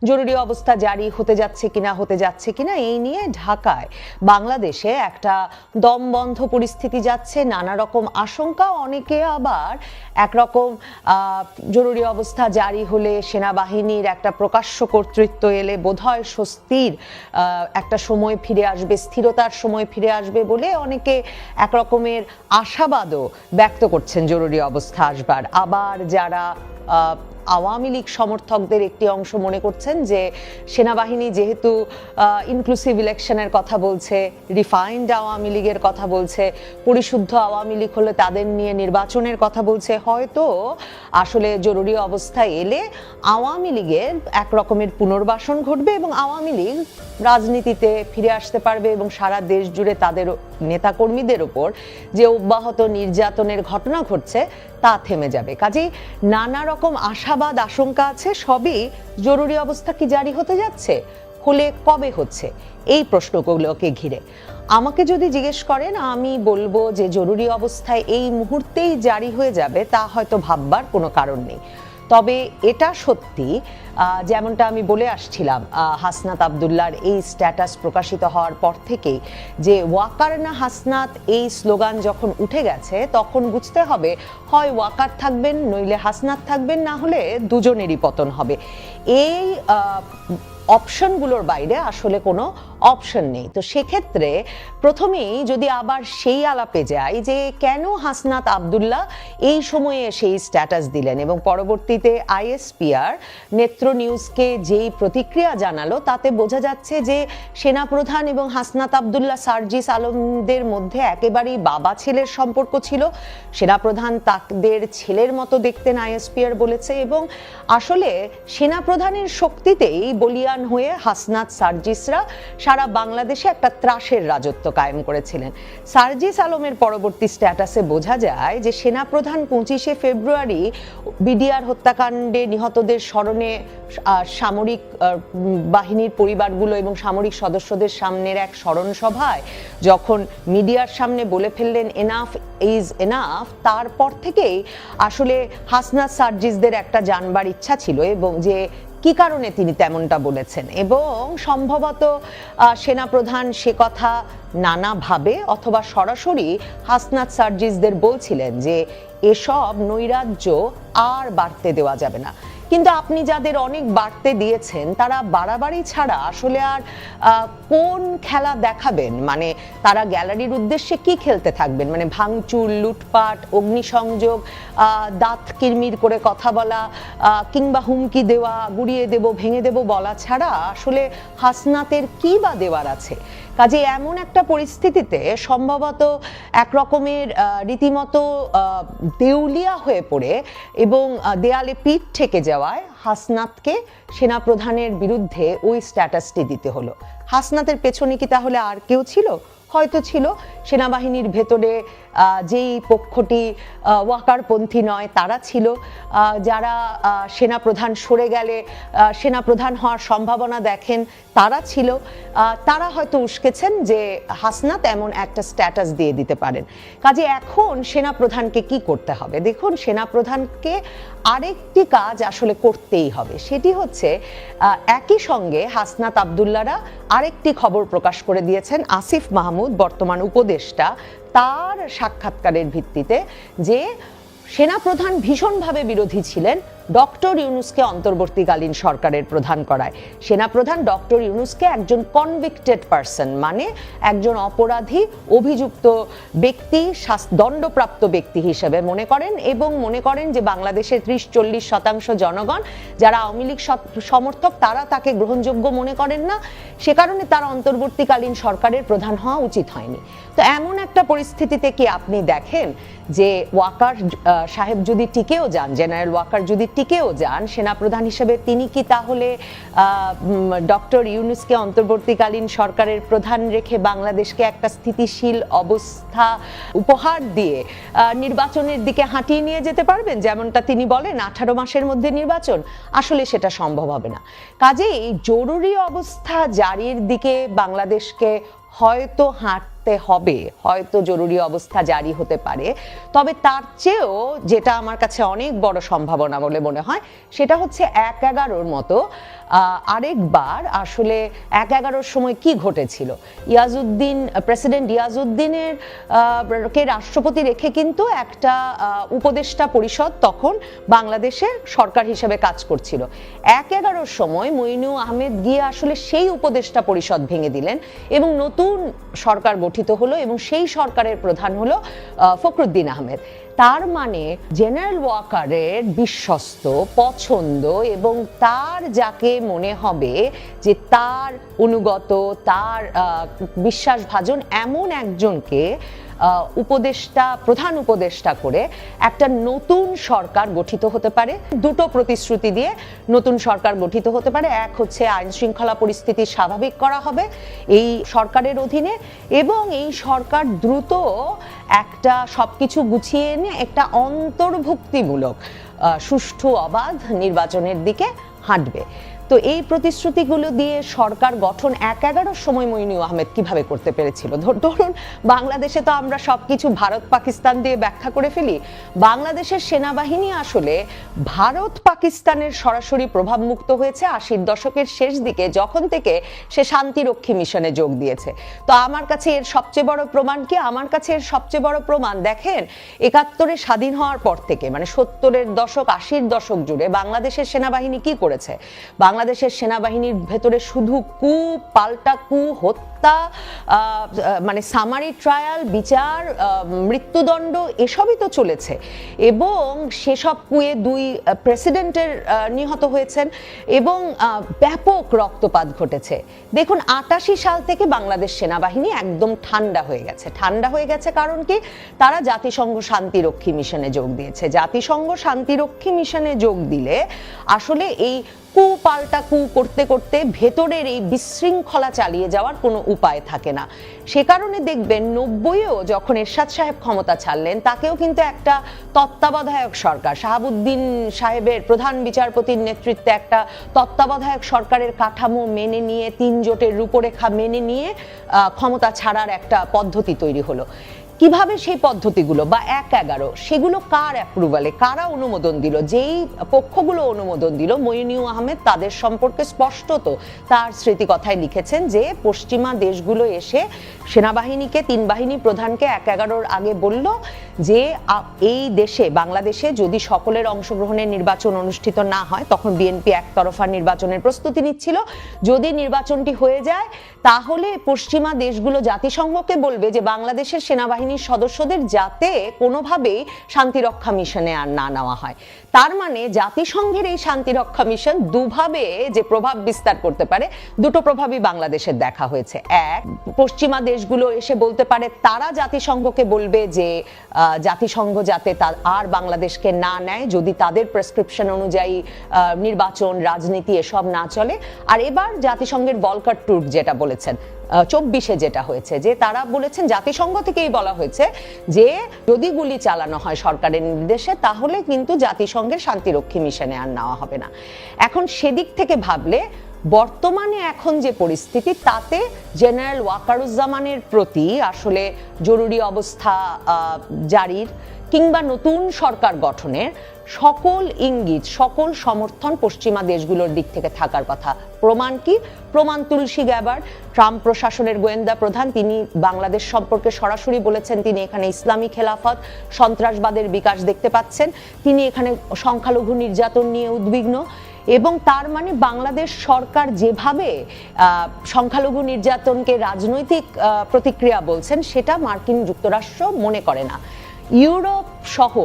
জরুরি অবস্থা জারি হতে যাচ্ছে কিনা এই নিয়ে ঢাকায় বাংলাদেশে একটা দমবন্ধ পরিস্থিতি যাচ্ছে, নানা রকম আশঙ্কা, অনেকে আবার একরকম জরুরি অবস্থা জারি হলে সেনাবাহিনীর একটা প্রকাশ্য কর্তৃত্ব এলে বোধহয় স্বস্তির একটা সময় ফিরে আসবে, স্থিরতার সময় ফিরে আসবে বলে অনেকে একরকমের আশাবাদও ব্যক্ত করছেন জরুরি অবস্থা আসবার। আবার যারা আওয়ামী লীগ সমর্থকদের একটি অংশ মনে করছেন যে সেনাবাহিনী যেহেতু ইনক্লুসিভ ইলেকশনের কথা বলছে, রিফাইন্ড আওয়ামী লীগের কথা বলছে, পরিশুদ্ধ আওয়ামী লীগ হলে তাদের নিয়ে নির্বাচনের কথা বলছে, হয়তো আসলে জরুরি অবস্থা এলে আওয়ামী লীগের এক রকমের পুনর্বাসন ঘটবে এবং আওয়ামী লীগ রাজনীতিতে ফিরে আসতে পারবে এবং সারা দেশ জুড়ে তাদের নেতাকর্মীদের উপর যে অব্যাহত নির্যাতনের ঘটনা ঘটছে তা থেমে যাবে। কাজেই নানা রকম আশাবাদ আশঙ্কা আছে। সবই জরুরি অবস্থা কি জারি হতে যাচ্ছে, হলে কবে হচ্ছে, এই প্রশ্নগুলোকে ঘিরে আমাকে যদি জিজ্ঞেস করেন, আমি বলবো যে জরুরি অবস্থায় এই মুহূর্তেই জারি হয়ে যাবে তা হয়তো ভাববার কোনো কারণ নেই। তবে এটা সত্যি, যেমনটা আমি বলে আসছিলাম, হাসনাত আবদুল্লাহর এই স্ট্যাটাস প্রকাশিত হওয়ার পর থেকেই যে ওয়াকার না হাসনাত এই স্লোগান যখন উঠে গেছে, তখন বুঝতে হবে হয় ওয়াকার থাকবেন নইলে হাসনাত থাকবেন, না হলে দুজনেরই পতন হবে। এই অপশনগুলোর বাইরে আসলে কোনো অপশন নেই। তো সেক্ষেত্রে প্রথমেই যদি আবার সেই আলাপে যাই যে কেন হাসনাত আবদুল্লাহ এই সময়ে সেই স্ট্যাটাস দিলেন এবং পরবর্তীতে আইএসপিআর নেত্র নিউজকে যেই প্রতিক্রিয়া জানালো তাতে বোঝা যাচ্ছে যে সেনাপ্রধান এবং হাসনাত আবদুল্লাহ সার্জিস আলমদের মধ্যে একেবারেই বাবা ছেলের সম্পর্ক ছিল। সেনাপ্রধান তাদের ছেলের মতো দেখতেন আইএসপিআর বলেছে, এবং আসলে সেনাপ্রধানের শক্তিতেই বলিয়ান হয়ে হাসনাত সার্জিসরা সারা বাংলাদেশে একটা ত্রাসের রাজত্ব কায়েম করেছিলেন। সার্জিস আলমের পরবর্তী স্ট্যাটাসে বোঝা যায় যে সেনাপ্রধান 25শে ফেব্রুয়ারি বিডিআর হত্যাকাণ্ডে নিহতদের স্মরণে সামরিক বাহিনীর পরিবারগুলো এবং সামরিক সদস্যদের সামনের এক স্মরণ সভায় যখন মিডিয়ার সামনে বলে ফেললেন এনাফ ইজ এনাফ, তারপর থেকেই আসলে হাসনাত সার্জিসদের একটা জানবার ইচ্ছা ছিল এবং যে কি কারণে তিনি তেমনটা বলেছেন, এবং সম্ভবত সেনাপ্রধান সে কথা নানাভাবে অথবা সরাসরি হাসনাত সার্জিসদের বলছিলেন যে এসব নৈরাজ্য আর বাড়তে দেওয়া যাবে না। কিন্তু আপনি যাদের অনেক বাড়তে দিয়েছেন তারা বাড়াবাড়ি ছাড়া আসলে আর কোন খেলা দেখাবেন, মানে তারা গ্যালারির উদ্দেশ্যে কি খেলতে থাকবেন, মানে ভাঙচুর, লুটপাট, অগ্নিসংযোগ, দাঁত কিরমির করে কথা বলা কিংবা হুমকি দেওয়া, গুড়িয়ে দেব, ভেঙে দেব বলা ছাড়া আসলে হাসনাতের কি বা দেওয়ার আছে। কাজে এমন একটা পরিস্থিতিতে সম্ভবত একরকমের রীতিমতো দেউলিয়া হয়ে পড়ে এবং দেয়ালে পিঠ ঠেকে যাওয়ায় হাসনাতকে সেনাপ্রধানের বিরুদ্ধে ওই স্ট্যাটাসটি দিতে হলো। হাসনাতের পেছনে কি তাহলে আর কেউ ছিল? হয়তো ছিল। সেনাবাহিনীর ভেতরে যেই পক্ষটি ওয়াকারপন্থী নয় তারা ছিল, যারা সেনাপ্রধান সরে গেলে সেনাপ্রধান হওয়ার সম্ভাবনা দেখেন তারা ছিল, তারা হয়তো উস্কেছেন যে হাসনাত এমন একটা স্ট্যাটাস দিয়ে দিতে পারেন। কাজে এখন সেনাপ্রধানকে কি করতে হবে? দেখুন, সেনাপ্রধানকে আরেকটি কাজ আসলে করতেই হবে, সেটি হচ্ছে একই সঙ্গে হাসনাত আবদুল্লাহরা আরেকটি খবর প্রকাশ করে দিয়েছেন, আসিফ মাহমুদ বর্তমান উপদেষ্টা তার সাক্ষাৎকারের ভিত্তিতে, যে সেনাপ্রধান ভীষণভাবে বিরোধী ছিলেন ডক্টর ইউনূসকে অন্তর্বর্তীকালীন সরকারের প্রধান করায়। সেনাপ্রধান ডক্টর ইউনূসকে একজন কনভিক্টেড পারসন, মানে একজন অপরাধী অভিযুক্ত ব্যক্তি, দণ্ডপ্রাপ্ত ব্যক্তি হিসেবে মনে করেন, এবং মনে করেন যে বাংলাদেশের 30-40% জনগণ যারা আওয়ামী লীগ সমর্থক তারা তাকে গ্রহণযোগ্য মনে করেন না, সে কারণে তার অন্তর্বর্তীকালীন সরকারের প্রধান হওয়া উচিত হয়নি। তো এমন একটা পরিস্থিতিতে কি আপনি দেখেন যে ওয়াকার সাহেব যদি টিকেও যান, জেনারেল ওয়াকার যদি টিকেও যান সেনাপ্রধান হিসেবে, তিনি কি তাহলে ডক্টর ইউনূসকে অন্তর্বর্তীকালীন সরকারের প্রধান রেখে বাংলাদেশকে একটা স্থিতিশীল অবস্থা উপহার দিয়ে নির্বাচনের দিকে হাঁটিয়ে নিয়ে যেতে পারবেন? যেমনটা তিনি বলেন 18 মাসের মধ্যে নির্বাচন, আসলে সেটা সম্ভব হবে না। কাজেই জরুরি অবস্থা জারির দিকে বাংলাদেশকে হয়তো হাঁটতে রাখতে হবে, হয়তো জরুরি অবস্থা জারি হতে পারে, তবে তার চেয়েও যেটা আমার কাছে অনেক বড় সম্ভাবনা বলে মনে হয় সেটা হচ্ছে ১/১১ মতো আরেকবার আসলে ১/১১ সময় কি ঘটেছিল। প্রেসিডেন্ট ইয়াজউদ্দিনের কে রাষ্ট্রপতি রেখে কিন্তু একটা উপদেষ্টা পরিষদ তখন বাংলাদেশের সরকার হিসেবে কাজ করছিল। ১/১১ সময় মইনু আহমেদ গিয়ে আসলে সেই উপদেষ্টা পরিষদ ভেঙে দিলেন এবং নতুন সরকার গঠিত হলো এবং সেই সরকারের প্রধান হলো ফখরুদ্দিন আহমেদ। তার মানে জেনারেল ওয়াকারের বিশ্বস্ত, পছন্দ এবং তার যাকে মনে হবে যে তার অনুগত, তার বিশ্বাসভাজন এমন একজনকে প্রধান উপদেষ্টা করে একটা নতুন সরকার গঠিত হতে পারে। দুটো প্রতিশ্রুতি দিয়ে নতুন সরকার গঠিত হতে পারে। এক হচ্ছে আইন শৃঙ্খলা পরিস্থিতি স্বাভাবিক করা হবে এই সরকারের অধীনে, এবং এই সরকার দ্রুত একটা সবকিছু গুছিয়ে এনে একটা অন্তর্ভুক্তিমূলক সুষ্ঠু অবাধ নির্বাচনের দিকে হাঁটবে। তো এই প্রতিশ্রুতিগুলো দিয়ে সরকার গঠন ১/১১ সময় মইনু আহমেদ কিভাবে করতে পেরেছিল? ধরুন বাংলাদেশে তো আমরা সবকিছু ভারত পাকিস্তান দিয়ে ব্যাখ্যা করে ফেলি। বাংলাদেশের সেনাবাহিনী আসলে ভারত পাকিস্তানের সরাসরি প্রভাব মুক্ত হয়েছে ৮০ দশকের শেষ দিকে, যখন থেকে সে শান্তিরক্ষী মিশনে যোগ দিয়েছে। তো আমার কাছে এর সবচেয়ে বড় প্রমাণ কি? আমার কাছে এর সবচেয়ে বড় প্রমাণ দেখেন, ৭১-এ স্বাধীন হওয়ার পর থেকে মানে ৭০-এর দশক ৮০-র দশক জুড়ে বাংলাদেশের সেনাবাহিনী কি করেছে? বাংলাদেশের সেনাবাহিনীর ভেতরে শুধু কু, পাল্টা কু, হত্যা, মানে সামারি ট্রায়াল, বিচার, মৃত্যুদণ্ড এসবই তো চলেছে এবং সেসব কুয়ে ২ প্রেসিডেন্টের নিহত হয়েছেন এবং ব্যাপক রক্তপাত ঘটেছে। দেখুন ৮৮ সাল থেকে বাংলাদেশ সেনাবাহিনী একদম ঠান্ডা হয়ে গেছে। ঠান্ডা হয়ে গেছে কারণ কি? তারা জাতিসংঘ শান্তিরক্ষী মিশনে যোগ দিয়েছে। জাতিসংঘ শান্তিরক্ষী মিশনে যোগ দিলে আসলে এই কু পাল্টা কু করতে করতে ভেতরের এই বিশৃঙ্খলা চালিয়ে যাওয়ার কোনো উপায় থাকে না। সে কারণে দেখবেন ৯০-এও যখন এরশাদ সাহেব ক্ষমতা ছাড়লেন, তাকেও কিন্তু একটা তত্ত্বাবধায়ক সরকার, শাহাবুদ্দিন সাহেবের প্রধান বিচারপতির নেতৃত্বে একটা তত্ত্বাবধায়ক সরকারের কাঠামো মেনে নিয়ে, ৩ জোটের রূপরেখা মেনে নিয়ে ক্ষমতা ছাড়ার একটা পদ্ধতি তৈরি হলো। কিভাবে সেই পদ্ধতিগুলো বা ১/১১ সেগুলো কার অ্যাপ্রুভালে, কারা অনুমোদন দিল? যেই পক্ষগুলো অনুমোদন দিল মইনু আহমেদ তাদের সম্পর্কে স্পষ্টত তার স্মৃতিকথায় লিখেছেন যে পশ্চিমা দেশগুলো এসে সেনাবাহিনীকে, ৩ বাহিনী প্রধানকে ১/১১ আগে বলল যে এই দেশে বাংলাদেশে যদি সকলের অংশগ্রহণের নির্বাচন অনুষ্ঠিত না হয়, তখন বিএনপি একতরফা নির্বাচনের প্রস্তুতি নিচ্ছিল, যদি নির্বাচনটি হয়ে যায় তাহলে পশ্চিমা দেশগুলো জাতিসংঘকে বলবে যে বাংলাদেশের সেনাবাহিনীর সদস্যদের যাতে কোনোভাবেই শান্তিরক্ষা মিশনে আর না নেওয়া হয়। তার মানে জাতিসংঘের এই শান্তিরক্ষা মিশন দুভাবে যে প্রভাব বিস্তার করতে পারে, দুটো প্রভাবই বাংলাদেশের দেখা হয়েছে। এক, পশ্চিমা দেশগুলো এসে বলতে পারে, তারা জাতিসংঘকে বলবে যে জাতিসংঘ যাতে আর বাংলাদেশকে না নেয় যদি তাদের প্রেসক্রিপশন অনুযায়ী নির্বাচন, রাজনীতি এসব না চলে। আর এবার জাতিসংঘের ভলকার টুর্ক যেটা বলেছেন ২৪-এ যেটা হয়েছে, যে তারা বলেছেন, জাতিসংঘ থেকেই বলা হয়েছে যে যদি গুলি চালানো হয় সরকারের নির্দেশে তাহলে কিন্তু জাতিসংঘের শান্তিরক্ষী মিশনে আর নেওয়া হবে না। এখন সেদিক থেকে ভাবলে বর্তমানে এখন যে পরিস্থিতি, তাতে জেনারেল ওয়াকারুজ্জামানের প্রতি আসলে জরুরি অবস্থা জারির কিংবা নতুন সরকার গঠনের সকল ইঙ্গিত, সকল সমর্থন পশ্চিমা দেশগুলোর দিক থেকে থাকার কথা। প্রমাণ কি? প্রমাণ তুলসী গ্যাবার্ড, ট্রাম্প প্রশাসনের গোয়েন্দা প্রধান, তিনি বাংলাদেশ সম্পর্কে সরাসরি বলেছেন তিনি এখানে ইসলামী খেলাফত, সন্ত্রাসবাদের বিকাশ দেখতে পাচ্ছেন, তিনি এখানে সংখ্যালঘু নির্যাতন নিয়ে উদ্বিগ্ন। এবং তার মানে বাংলাদেশ সরকার যেভাবে সংখ্যালঘু নির্যাতনকে রাজনৈতিক প্রতিক্রিয়া বলছেন, সেটা মার্কিন যুক্তরাষ্ট্র মনে করে না। ইউরোপ সহ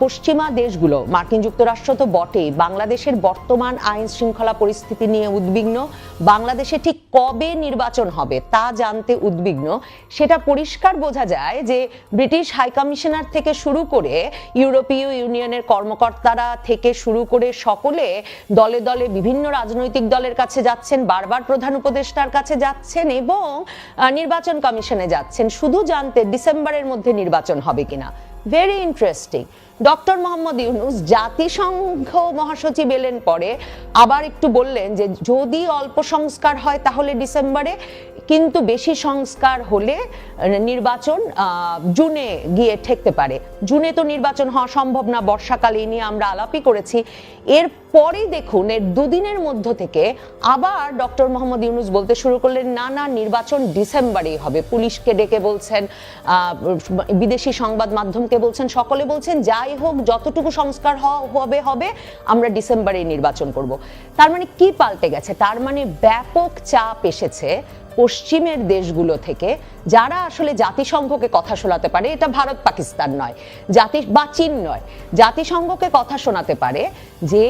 পশ্চিমা দেশগুলো, মার্কিন যুক্তরাষ্ট্র তো বটেই, বাংলাদেশের বর্তমান আইন শৃঙ্খলা পরিস্থিতি নিয়ে উদ্বিগ্ন, বাংলাদেশে ঠিক কবে নির্বাচন হবে তা জানতে উদ্বিগ্ন। সেটা পরিষ্কার বোঝা যায় যে ব্রিটিশ হাইকমিশনার থেকে শুরু করে ইউরোপীয় ইউনিয়নের কর্মকর্তারা থেকে শুরু করে সকলে দলে দলে বিভিন্ন রাজনৈতিক দলের কাছে যাচ্ছেন, বারবার প্রধান উপদেষ্টার কাছে যাচ্ছেন এবং নির্বাচন কমিশনে যাচ্ছেন শুধু জানতে ডিসেম্বরের মধ্যে নির্বাচন হবে কিনা। Very interesting. Doctor Mohammad Yunus জাতিসংঘ মহাসচিব এলেন পরে, আবার একটু বললেন যে যদি অল্প সংস্কার হয় তাহলে ডিসেম্বরে, কিন্তু বেশি সংস্কার হলে নির্বাচন জুনে গিয়ে ঠেকতে পারে। জুনে তো নির্বাচন হওয়া সম্ভব না, বর্ষাকালে নিয়ে আমরা আলাপই করেছি। এরপরে দেখুন এর দুদিনের মধ্য থেকে আবার ডক্টর মোহাম্মদ ইউনূস বলতে শুরু করলেন না না নির্বাচন ডিসেম্বরেই হবে। পুলিশকে ডেকে বলছেন, বিদেশি সংবাদ মাধ্যমকে বলছেন, সকলে বলছেন যাই হোক যতটুকু সংস্কার হবে হবে, আমরা ডিসেম্বরেই নির্বাচন করব। তার মানে কি পাল্টে গেছে? তার মানে ব্যাপক চাপ এসেছে পশ্চিমের দেশগুলো থেকে, যারা আসলে জাতিসংঘকে কথা শোনাতে পারে। এটা ভারত পাকিস্তান নয়, বা চীন নয়, জাতিসংঘকে কথা শোনাতে পারে যে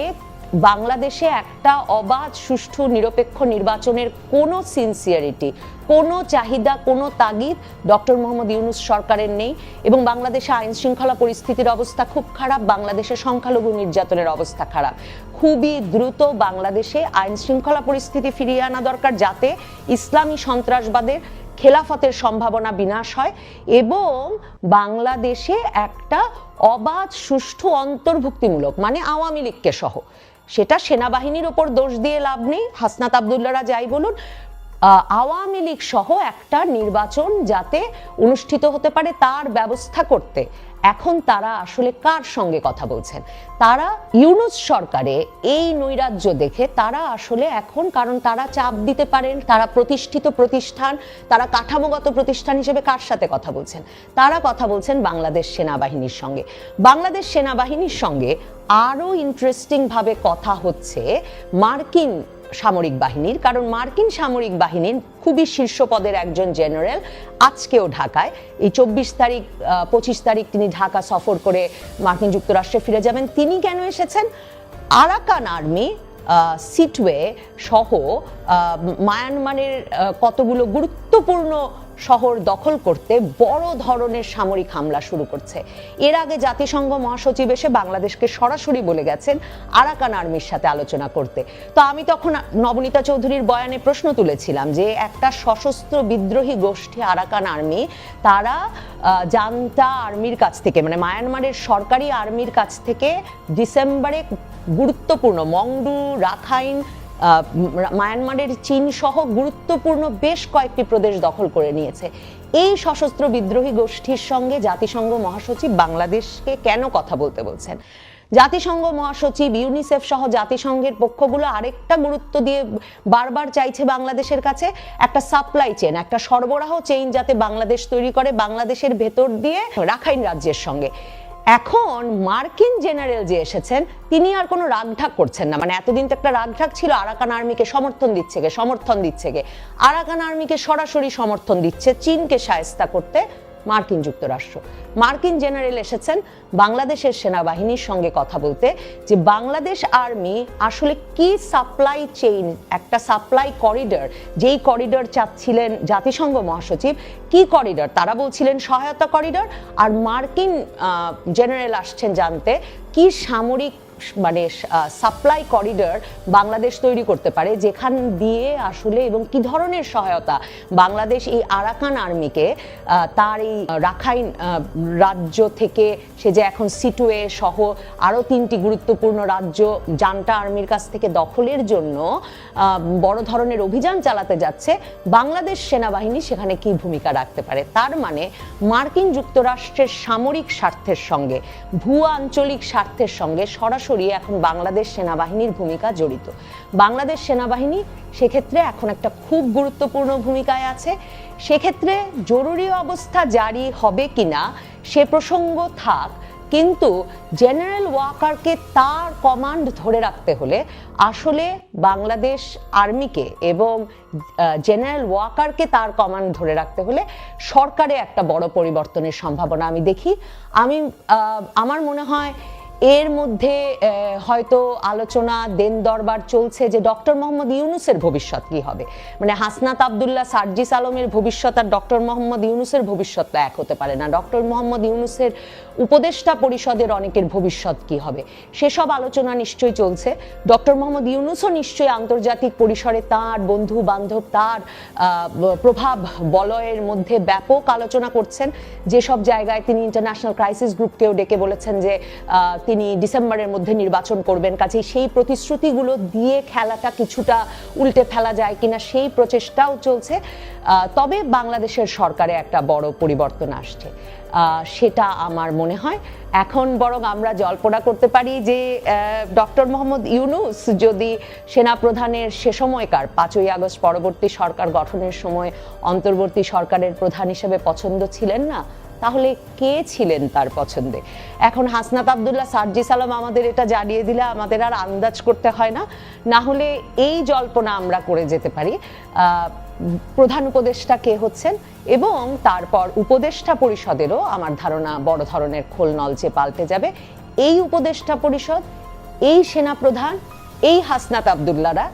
বাংলাদেশে একটা অবাধ সুষ্ঠু নিরপেক্ষ নির্বাচনের কোনো সিনসিয়ারিটি, কোনো চাহিদা, কোনো তাগিদ ডক্টর মোহাম্মদ ইউনূস সরকারের নেই। এবং বাংলাদেশে আইন শৃঙ্খলা পরিস্থিতির অবস্থা খুব খারাপ, বাংলাদেশে সংখ্যালঘু নির্যাতনের অবস্থা খারাপ। খুবই দ্রুত বাংলাদেশে আইন শৃঙ্খলা পরিস্থিতি ফিরিয়ে আনা দরকার, যাতে ইসলামী সন্ত্রাসবাদের খেলাফতের সম্ভাবনা বিনাশ হয় এবং বাংলাদেশে একটা অবাধ সুষ্ঠু অন্তর্ভুক্তিমূলক, মানে আওয়ামী লীগকে সহ, সেটা সেনাবাহিনীর ওপর দোষ দিয়ে লাভ নেই, হাসনাত আবদুল্লাহরা যাই বলুন, আওয়ামী লীগ সহ একটা নির্বাচন যাতে অনুষ্ঠিত হতে পারে তার ব্যবস্থা করতে এখন তারা আসলে কার সঙ্গে কথা বলছেন? তারা ইউনূস সরকারে এই নৈরাজ্য দেখে তারা আসলে এখন, কারণ তারা চাপ দিতে পারেন, তারা প্রতিষ্ঠিত প্রতিষ্ঠান, তারা কাঠামোগত প্রতিষ্ঠান হিসেবে কার সাথে কথা বলছেন? তারা কথা বলছেন বাংলাদেশ সেনাবাহিনীর সঙ্গে। বাংলাদেশ সেনাবাহিনীর সঙ্গে আরো ইন্টারেস্টিং ভাবে কথা হচ্ছে মার্কিন সামরিক বাহিনীর, কারণ মার্কিন সামরিক বাহিনীর খুবই শীর্ষ পদের একজন জেনারেল আজকেও ঢাকায়, এই 25 তারিখ তিনি ঢাকা সফর করে মার্কিন যুক্তরাষ্ট্রে ফিরে যাবেন। তিনি কেন এসেছেন? আরাকান আর্মি সিটওয়ে সহ মায়ানমারের কতগুলো গুরুত্বপূর্ণ শহর দখল করতে বড় ধরনের সামরিক হামলা শুরু করছে। এর আগে জাতিসংঘ মহাসচিব এসে বাংলাদেশকে সরাসরি বলে গেছেন আরাকান আর্মির সাথে আলোচনা করতে। তো আমি তখন নবনীতা চৌধুরীর বয়ানে প্রশ্ন তুলেছিলাম যে একটা সশস্ত্র বিদ্রোহী গোষ্ঠী আরাকান আর্মি, তারা জান্তা আর্মির কাছ থেকে, মানে মায়ানমারের সরকারি আর্মির কাছ থেকে ডিসেম্বরে গুরুত্বপূর্ণ মংডু, রাখাইন, মায়ানমারের চীন সহ গুরুত্বপূর্ণ বেশ কয়েকটি প্রদেশ দখল করে নিয়েছে। এই সশস্ত্র বিদ্রোহী গোষ্ঠীর সঙ্গে জাতিসংঘ মহাসচিব বাংলাদেশকে কেন কথা বলতে বলছেন? জাতিসংঘ মহাসচিব, ইউনিসেফ সহ জাতিসংঘের পক্ষগুলো আরেকটা গুরুত্ব দিয়ে বারবার চাইছে বাংলাদেশের কাছে একটা সাপ্লাই চেইন, একটা সরবরাহ চেইন যাতে বাংলাদেশ তৈরি করে বাংলাদেশের ভেতর দিয়ে রাখাইন রাজ্যের সঙ্গে। এখন মার্কিন জেনারেল যে এসেছেন তিনি আর কোনো রাগঢাক করছেন না। মানে এতদিন তো একটা রাগঢাক ছিল, আরাকান আর্মিকে সমর্থন দিচ্ছে গে, আরাকান আর্মিকে সরাসরি সমর্থন দিচ্ছে চীনকে শায়েস্তা করতে মার্কিন যুক্তরাষ্ট্র। মার্কিন জেনারেল এসেছেন বাংলাদেশের সেনাবাহিনীর সঙ্গে কথা বলতে, যে বাংলাদেশ আর্মি আসলে কি সাপ্লাই চেইন, একটা সাপ্লাই করিডর, যেই করিডর চাচ্ছিলেন জাতিসংঘ মহাসচিব, কি করিডর? তারা বলছিলেন সহায়তা করিডর, আর মার্কিন জেনারেল আসছেন জানতে কি সামরিক মানে সাপ্লাই করিডর বাংলাদেশ তৈরি করতে পারে, যেখান দিয়ে আসলে এবং কি ধরনের সহায়তা বাংলাদেশ এই আরাকান আর্মিকে তার এই রাখাইন রাজ্য থেকে, সে যে এখন সিটওয়ে সহ আরো 3টি গুরুত্বপূর্ণ রাজ্য জান্তা আর্মির কাছ থেকে দখলের জন্য বড় ধরনের অভিযান চালাতে যাচ্ছে, বাংলাদেশ সেনাবাহিনী সেখানে কি ভূমিকা রাখতে পারে? তার মানে মার্কিন যুক্তরাষ্ট্রের সামরিক স্বার্থের সঙ্গে, ভূ আঞ্চলিক স্বার্থের সঙ্গে সরাসরি এখন বাংলাদেশ সেনাবাহিনীর ভূমিকা জড়িত। বাংলাদেশ সেনাবাহিনী সেক্ষেত্রে এখন একটা খুব গুরুত্বপূর্ণ ভূমিকায় আছে। সেক্ষেত্রে জরুরি অবস্থা জারি হবে কিনা সে প্রসঙ্গ থাক, কিন্তু জেনারেল ওয়াকারকে তার কমান্ড ধরে রাখতে হলে আসলে বাংলাদেশ আর্মিকে এবং জেনারেল ওয়াকারকে তার কমান্ড ধরে রাখতে হলে সরকারে একটা বড় পরিবর্তনের সম্ভাবনা আমি দেখি। আমার মনে হয় এর মধ্যে হয়তো আলোচনা দেন দরবার চলছে যে ডক্টর মোহাম্মদ ইউনূসের ভবিষ্যৎ কি হবে। মানে হাসনাত আবদুল্লাহ, সার্জিস আলমের ভবিষ্যৎ আর ডক্টর মোহাম্মদ ইউনূসের ভবিষ্যৎ এক হতে পারে না। ডক্টর মোহাম্মদ ইউনূসের উপদেষ্টা পরিষদের অনেকের ভবিষ্যৎ কি হবে, সেসব আলোচনা নিশ্চয়ই চলছে। ডক্টর মোহাম্মদ ইউনূসও নিশ্চয়ই আন্তর্জাতিক পরিসরে তার বন্ধু বান্ধব, তার প্রভাব বলয়ের মধ্যে ব্যাপক আলোচনা করছেন। যেসব জায়গায় তিনি ইন্টারন্যাশনাল ক্রাইসিস গ্রুপকেও ডেকে বলেছেন যে তিনি ডিসেম্বরের মধ্যে নির্বাচন করবেন, কাজেই সেই প্রতিশ্রুতিগুলো দিয়ে খেলাটা কিছুটা উল্টে ফেলা যায় কিনা সেই প্রচেষ্টাও চলছে। তবে বাংলাদেশের সরকারে একটা বড় পরিবর্তন আসছে, সেটা আমার মনে হয়। এখন বরং আমরা জল্পনা করতে পারি যে ডক্টর মোহাম্মদ ইউনূস যদি সেনাপ্রধানের সে সময়কার 5ই আগস্ট পরবর্তী সরকার গঠনের সময় অন্তর্বর্তী সরকারের প্রধান হিসেবে পছন্দ ছিলেন না, তাহলে কে ছিলেন তার পছন্দে? এখন হাসনাত আব্দুল্লাহ, সার্জিস আলম আমাদের এটা জানিয়ে দিলে আমাদের আর আন্দাজ করতে হয় না। না হলে এই জল্পনা আমরা করে যেতে পারি প্রধান উপদেষ্টা কে হচ্ছেন, এবং তারপর উপদেষ্টা পরিষদেরও আমার ধারণা বড় ধরনের খোল নলচে পাল্টে যাবে। এই উপদেষ্টা পরিষদ, এই সেনাপ্রধান, এই হাসনাত আব্দুল্লাহরা